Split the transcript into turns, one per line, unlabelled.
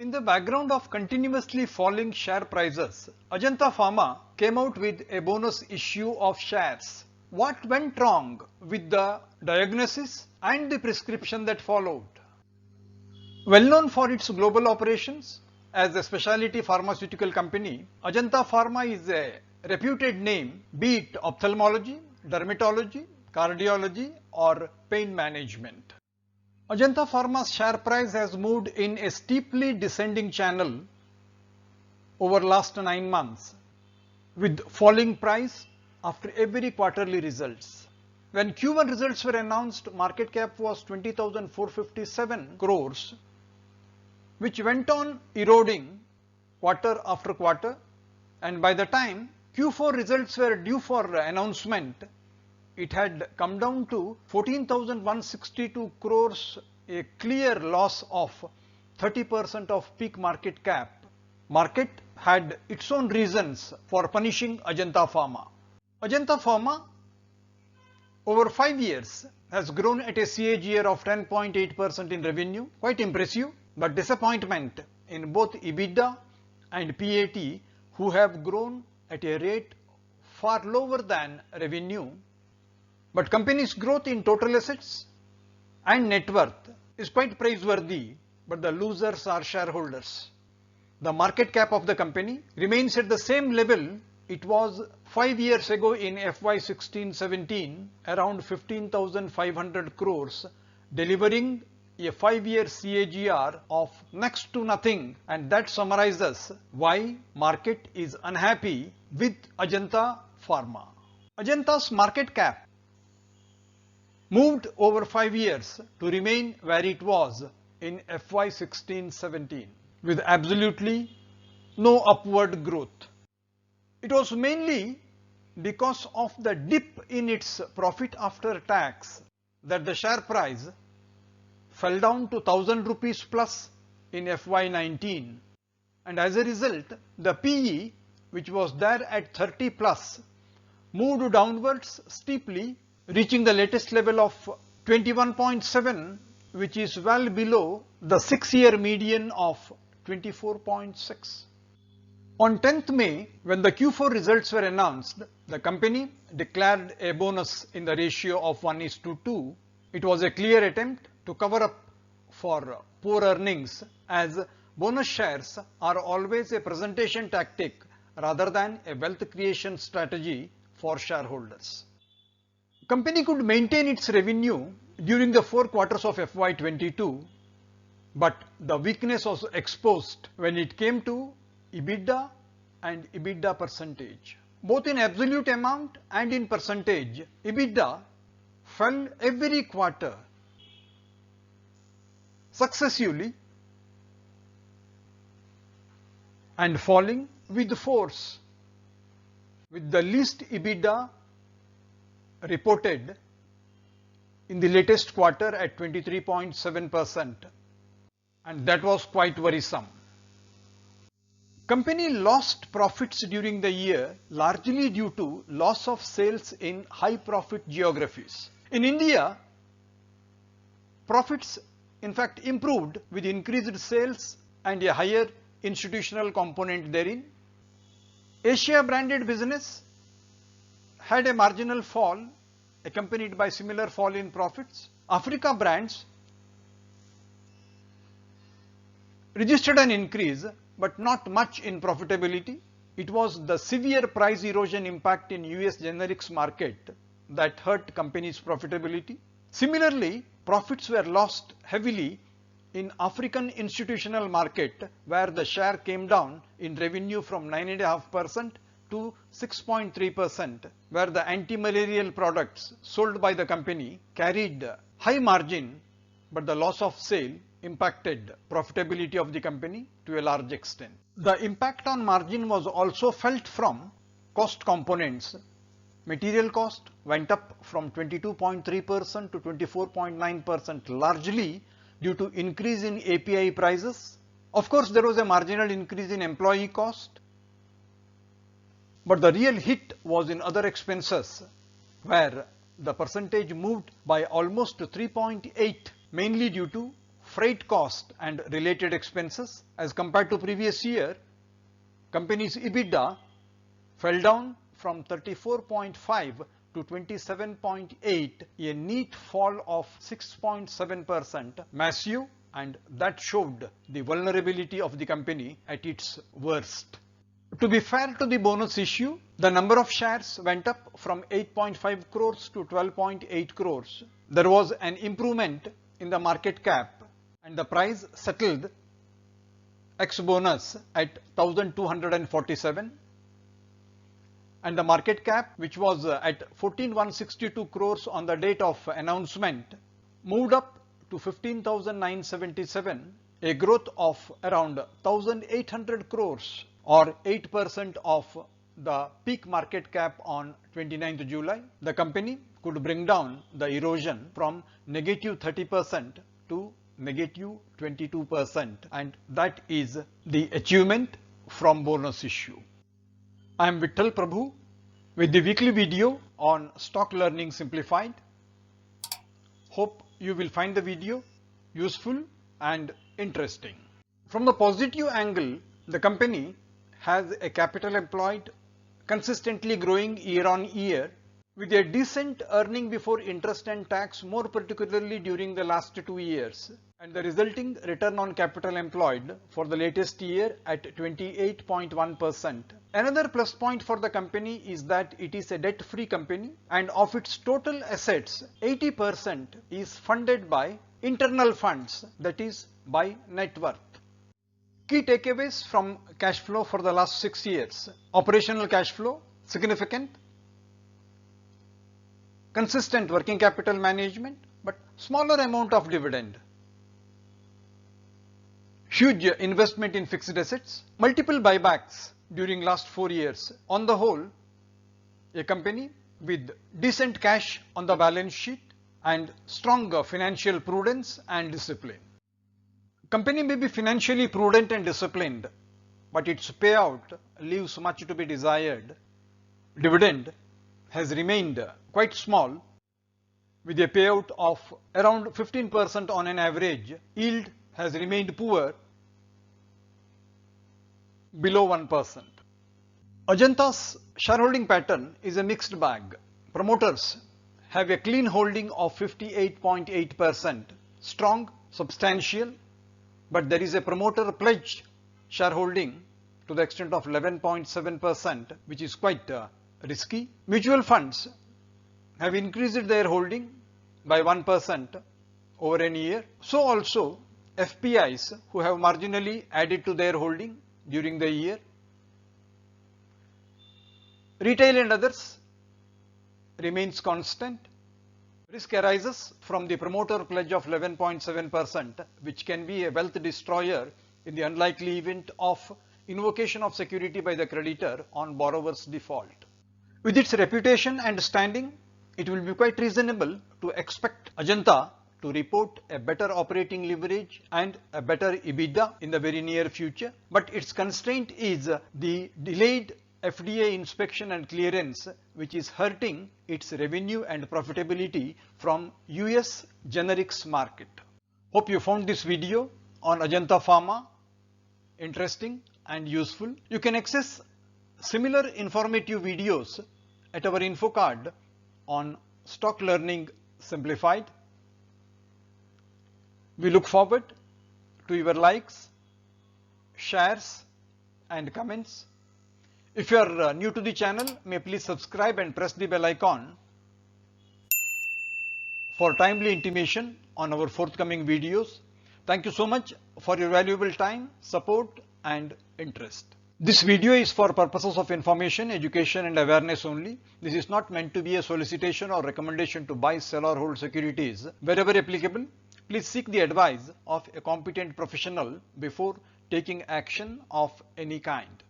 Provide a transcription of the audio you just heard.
In the background of continuously falling share prices, Ajanta Pharma came out with a bonus issue of shares. What went wrong with the diagnosis and the prescription that followed? Well known for its global operations as a specialty pharmaceutical company, Ajanta Pharma is a reputed name, be it ophthalmology, dermatology, cardiology or pain management. Ajanta Pharma's share price has moved in a steeply descending channel over last 9 months with falling price after every quarterly results. When Q1 results were announced, market cap was 20,457 crores, which went on eroding quarter after quarter, and by the time Q4 results were due for announcement, it had come down to 14,162 crores, a clear loss of 30% of peak market cap. Market had its own reasons for punishing Ajanta Pharma. Ajanta Pharma over 5 years has grown at a CAGR of 10.8% in revenue, quite impressive, but disappointment in both EBITDA and PAT, who have grown at a rate far lower than revenue. But company's growth in total assets and net worth is quite praiseworthy, but the losers are shareholders. The market cap of the company remains at the same level it was 5 years ago in FY 16-17, around 15,500 crores, delivering a 5-year CAGR of next to nothing, and that summarizes why market is unhappy with Ajanta Pharma. Ajanta's market cap moved over 5 years to remain where it was in FY 16-17 with absolutely no upward growth. It was mainly because of the dip in its profit after tax that the share price fell down to 1,000 rupees plus in FY 19, and as a result the PE, which was there at 30 plus, moved downwards steeply, reaching the latest level of 21.7, which is well below the 6-year median of 24.6. On 10th May, when the Q4 results were announced, the company declared a bonus in the ratio of 1:2. It was a clear attempt to cover up for poor earnings, as bonus shares are always a presentation tactic rather than a wealth creation strategy for shareholders. Company could maintain its revenue during the 4 quarters of FY 22, but the weakness was exposed when it came to EBITDA and EBITDA percentage. Both in absolute amount and in percentage, EBITDA fell every quarter successively and falling with force, with the least EBITDA reported in the latest quarter at 23.7%, and that was quite worrisome. Company lost profits during the year largely due to loss of sales in high profit geographies. In India, profits in fact improved with increased sales and a higher institutional component therein. Asia branded business had a marginal fall accompanied by similar fall in profits. Africa brands registered an increase but not much in profitability. It was the severe price erosion impact in US generics market that hurt company's profitability. Similarly, profits were lost heavily in African institutional market, where the share came down in revenue from 9.5% to 6.3%, where the anti-malarial products sold by the company carried high margin, but the loss of sale impacted profitability of the company to a large extent. The impact on margin was also felt from cost components. Material cost went up from 22.3% to 24.9%, largely due to increase in API prices. Of course, there was a marginal increase in employee cost, but the real hit was in other expenses, where the percentage moved by almost 3.8, mainly due to freight cost and related expenses. As compared to previous year, company's EBITDA fell down from 34.5 to 27.8, a neat fall of 6.7%, massive, and that showed the vulnerability of the company at its worst. To be fair to the bonus issue, the number of shares went up from 8.5 crores to 12.8 crores. There was an improvement in the market cap and the price settled ex-bonus at 1,247, and the market cap, which was at 14,162 crores on the date of announcement, moved up to 15,977, a growth of around 1,800 crores or 8% of the peak market cap on 29th July. The company could bring down the erosion from negative 30% to negative 22%, and that is the achievement from bonus issue. I am Vittal Prabhu with the weekly video on Stock Learning Simplified. Hope you will find the video useful and interesting. From the positive angle, the company has a capital employed consistently growing year on year with a decent earning before interest and tax, more particularly during the last 2 years, and the resulting return on capital employed for the latest year at 28.1%. Another plus point for the company is that it is a debt-free company, and of its total assets, 80% is funded by internal funds, that is by net worth. Key takeaways from cash flow for the last 6 years. Operational cash flow, significant. Consistent working capital management, but smaller amount of dividend. Huge investment in fixed assets. Multiple buybacks during last 4 years. On the whole, a company with decent cash on the balance sheet and strong financial prudence and discipline. Company may be financially prudent and disciplined, but its payout leaves much to be desired. Dividend has remained quite small with a payout of around 15% on an average. Yield has remained poor, below 1%. Ajanta's shareholding pattern is a mixed bag. Promoters have a clean holding of 58.8%, strong, substantial, but there is a promoter pledge shareholding to the extent of 11.7%, which is quite risky. Mutual funds have increased their holding by 1% over a year. So also FPIs, who have marginally added to their holding during the year. Retail and others remains constant. Risk arises from the promoter pledge of 11.7%, which can be a wealth destroyer in the unlikely event of invocation of security by the creditor on borrower's default. With its reputation and standing, it will be quite reasonable to expect Ajanta to report a better operating leverage and a better EBITDA in the very near future. But its constraint is the delayed FDA inspection and clearance, which is hurting its revenue and profitability from US generics market. Hope you found this video on Ajanta Pharma interesting and useful. You can access similar informative videos at our info card on Stock Learning Simplified. We look forward to your likes, shares and comments. If you are new to the channel, may please subscribe and press the bell icon for timely intimation on our forthcoming videos. Thank you so much for your valuable time, support and interest. This video is for purposes of information, education and awareness only. This is not meant to be a solicitation or recommendation to buy, sell or hold securities. Wherever applicable, please seek the advice of a competent professional before taking action of any kind.